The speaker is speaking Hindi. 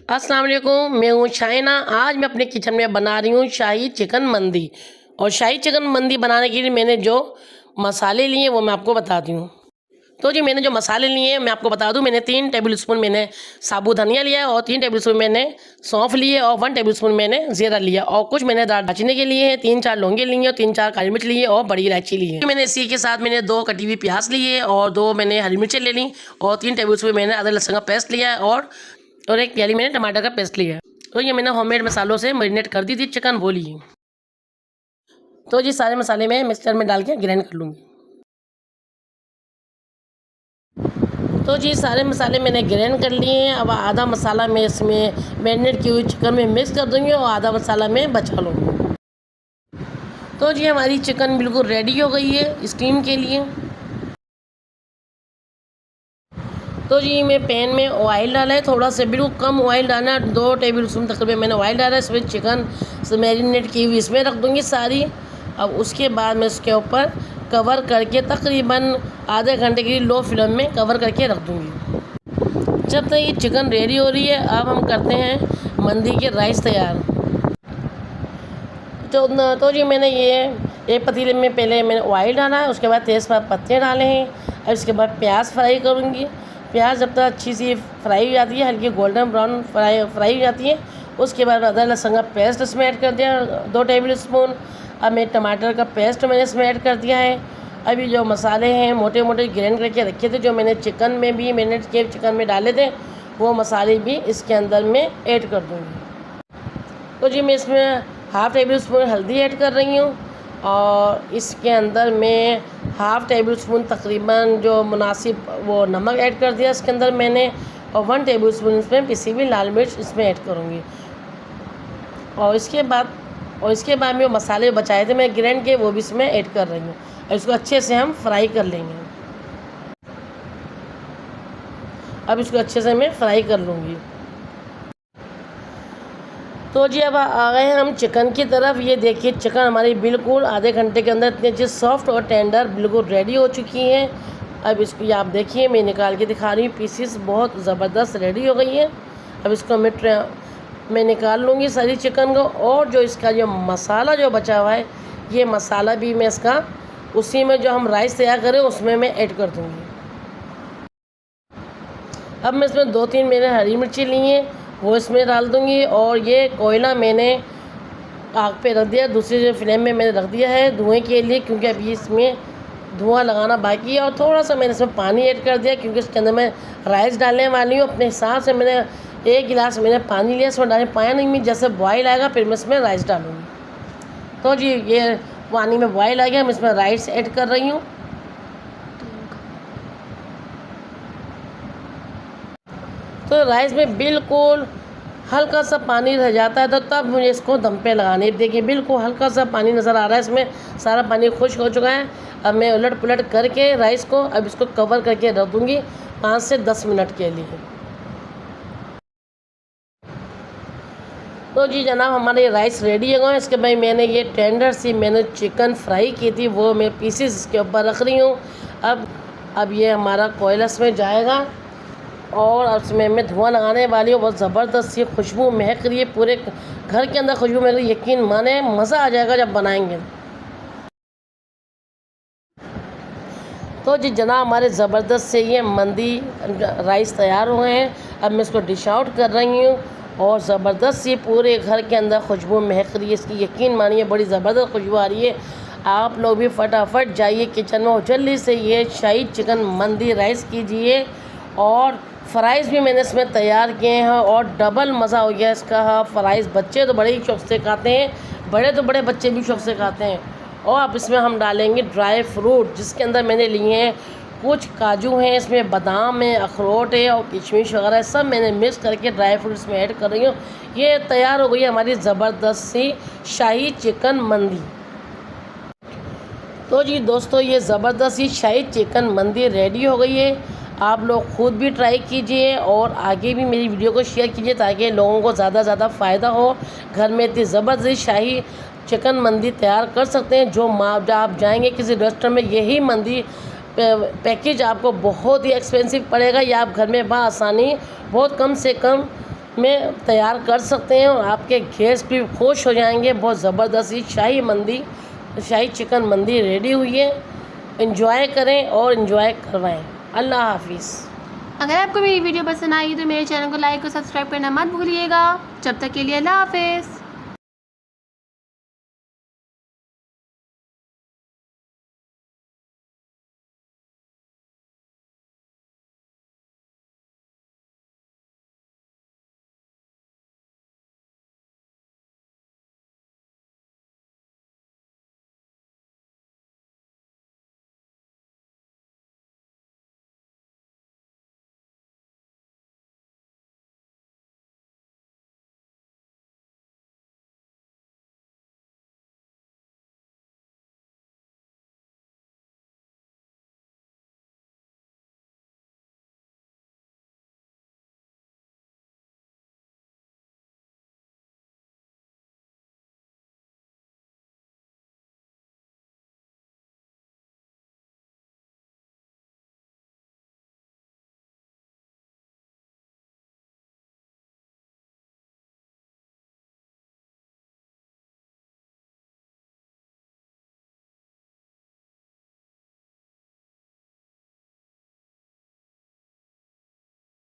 अस्सलाम वालेकुम, मैं हूँ शाइना। आज मैं अपने किचन में बना रही हूँ शाही चिकन मंदी। और शाही चिकन मंदी बनाने के लिए मैंने जो मसाले लिए वो मैं आपको बताती हूँ। तो जी मैंने जो मसाले लिए हैं मैं आपको बता दूँ। मैंने 3 टेबल स्पून मैंने साबुत धनिया लिया है और 3 टेबल स्पून मैंने सौंफ लिए और 1 टेबल स्पून मैंने ज़ीरा लिया और कुछ मैंने दालचीनी के लिए हैं, 3-4 लौंगे लिए और 3-4 काली मिर्च लिए और बड़ी इलायची ली है। मैंने इसी के साथ मैंने 2 कटी हुई प्याज लिए और 2 मैंने हरी मिर्चें ले ली और 3 टेबल स्पून मैंने अदरक लहसुन का पेस्ट लिया है और 1 प्याली मैंने टमाटर का पेस्ट लिया है। तो ये मैंने होममेड मसालों से मैरिनेट कर दी थी चिकन, वो ली। तो जी सारे मसाले मैं मिक्सचर में डाल के ग्राइंड कर लूँगी। तो जी सारे मसाले मैंने ग्राइंड कर लिए हैं। अब आधा मसाला मैं इसमें मैरिनेट की हुई चिकन में मिक्स कर दूँगी और आधा मसाला मैं बचा लूँगी। तो जी हमारी चिकन बिल्कुल रेडी हो गई है स्टीम के लिए। तो जी मैं पैन में ऑयल डाला है, थोड़ा सा बिल्कुल कम ऑयल डालना, 2 टेबल स्पून तकरीबन मैंने ऑयल डाला है। इसमें चिकन मैरिनेट की हुई इसमें रख दूँगी सारी। अब उसके बाद मैं इसके ऊपर कवर करके तकरीबन आधे घंटे के लिए लो फ्लेम में कवर करके रख दूँगी। जब तक ये चिकन रेडी हो रही है अब हम करते हैं मंदी के राइस तैयार। तो जी मैंने ये एक पतीले में पहले मैंने ऑयल डाला है, उसके बाद तेज़पात पत्ते डाले हैं और उसके बाद प्याज फ्राई करूँगी। प्याज जब तक अच्छी सी फ्राई हो जाती है, हल्की गोल्डन ब्राउन फ्राई हो जाती है, उसके बाद अदरक लहसुन का पेस्ट इसमें ऐड कर दिया 2 टेबल स्पून। अब मैं टमाटर का पेस्ट मैंने इसमें ऐड कर दिया है। अभी जो मसाले हैं मोटे मोटे ग्राइंड करके रखे थे, जो मैंने चिकन में भी मैरिनेट के चिकन में डाले थे, वो मसाले भी इसके अंदर में ऐड कर दूँगी। तो जी मैं इसमें हाफ़ टेबल स्पून हल्दी ऐड कर रही हूँ और इसके अंदर मैं हाफ़ टेबल स्पून तकरीबन जो मुनासिब वो नमक ऐड कर दिया इसके अंदर मैंने और 1 टेबल स्पून इसमें पिसी हुई लाल मिर्च इसमें ऐड करूँगी। और इसके बाद में वो मसाले बचाए थे मैं ग्राइंड के, वो भी इसमें ऐड कर रही हूँ और इसको अच्छे से हम फ्राई कर लेंगे। अब इसको अच्छे से मैं फ्राई कर लूँगी। तो जी अब आ गए हैं हम चिकन की तरफ। ये देखिए चिकन हमारी बिल्कुल आधे घंटे के अंदर इतनी अच्छी सॉफ्ट और टेंडर बिल्कुल रेडी हो चुकी है। अब इसको आप देखिए मैं निकाल के दिखा रही हूँ, पीसीस बहुत ज़बरदस्त रेडी हो गई है। अब इसको मैं निकाल लूँगी सारी चिकन को और जो इसका जो मसाला जो बचा हुआ है, ये मसाला भी मैं इसका उसी में जो हम राइस तैयार करें उसमें मैं ऐड कर दूँगी। अब मैं इसमें 2-3 मैंने हरी मिर्ची ली हैं, वो इसमें डाल दूँगी और ये कोयला मैंने आग पे रख दिया, दूसरी फ्लेम में मैंने रख दिया है धुएँ के लिए, क्योंकि अभी इसमें धुआं लगाना बाकी है। और थोड़ा सा मैंने इसमें पानी ऐड कर दिया क्योंकि इसके अंदर मैं राइस डालने वाली हूँ। अपने हिसाब से मैंने 1 गिलास मैंने पानी लिया, इसमें डालने पानी में जैसे बॉयल आएगा फिर मैं इसमें राइस डालूँगी। तो जी ये पानी में बॉयल आ गया, मैं इसमें राइस ऐड कर रही हूँ। तो राइस में बिल्कुल हल्का सा पानी रह जाता है तो तब मुझे इसको दम पे लगाने। देखिए बिल्कुल हल्का सा पानी नज़र आ रहा है, इसमें सारा पानी खुश्क हो चुका है। अब मैं उलट पुलट करके राइस को अब इसको कवर करके रख दूँगी 5 से 10 मिनट के लिए। तो जी जनाब हमारे राइस रेडी हो गए। इसके बाद मैंने ये टेंडर सी मैंने चिकन फ्राई की थी, वो मैं पीसेस इसके ऊपर रख रही हूँ। अब ये हमारा कोयला इसमें जाएगा और उसमें मैं धुआं लगाने वाली हूँ। बहुत ज़बरदस्त सी खुशबू महक रही है, पूरे घर के अंदर खुशबू महक रही है। यकीन माने मज़ा आ जाएगा जब बनाएंगे। तो जी जनाब हमारे ज़बरदस्त से ये मंदी राइस तैयार हुए हैं। अब मैं इसको डिश आउट कर रही हूँ और ज़बरदस्त सी पूरे घर के अंदर खुशबू महक रही है इसकी। यकीन मानिए बड़ी ज़बरदस्त खुशबू आ रही है। आप लोग भी फटाफट जाइए किचन में और जल्दी से ये शाही चिकन मंदी राइस कीजिए। और फ़्राइज़ भी मैंने इसमें तैयार किए हैं और डबल मज़ा हो गया इसका। फ़्राइज़ बच्चे तो बड़े ही शौक़ से खाते हैं, बड़े तो बड़े बच्चे भी शौक़ से खाते हैं। और अब इसमें हम डालेंगे ड्राई फ्रूट, जिसके अंदर मैंने लिए हैं कुछ काजू हैं, इसमें बादाम है, अखरोट है और किशमिश वगैरह है, सब मैंने मिक्स करके ड्राई फ्रूट्स में ऐड कर रही हूँ। ये तैयार हो गई हमारी ज़बरदस्त सी शाही चिकन मंदी। तो जी दोस्तों ये ज़बरदस्त सी शाही चिकन मंदी रेडी हो गई है। आप लोग ख़ुद भी ट्राई कीजिए और आगे भी मेरी वीडियो को शेयर कीजिए ताकि लोगों को ज़्यादा से ज़्यादा फ़ायदा हो। घर में इतनी ज़बरदस्त शाही चिकन मंदी तैयार कर सकते हैं। जब आप जाएंगे किसी रेस्टोरेंट में, यही मंदी पैकेज आपको बहुत ही एक्सपेंसिव पड़ेगा। या आप घर में बआसानी बहुत कम से कम में तैयार कर सकते हैं और आपके गेस्ट भी खुश हो जाएंगे। बहुत ज़बरदस्त ये शाही चिकन मंदी रेडी हुई है। एंजॉय करें और एंजॉय करवाएं। अल्लाह हाफिज़। अगर आपको मेरी वीडियो पसंद आई तो मेरे चैनल को लाइक और सब्सक्राइब करना मत भूलिएगा। जब तक के लिए अल्लाह हाफिज़।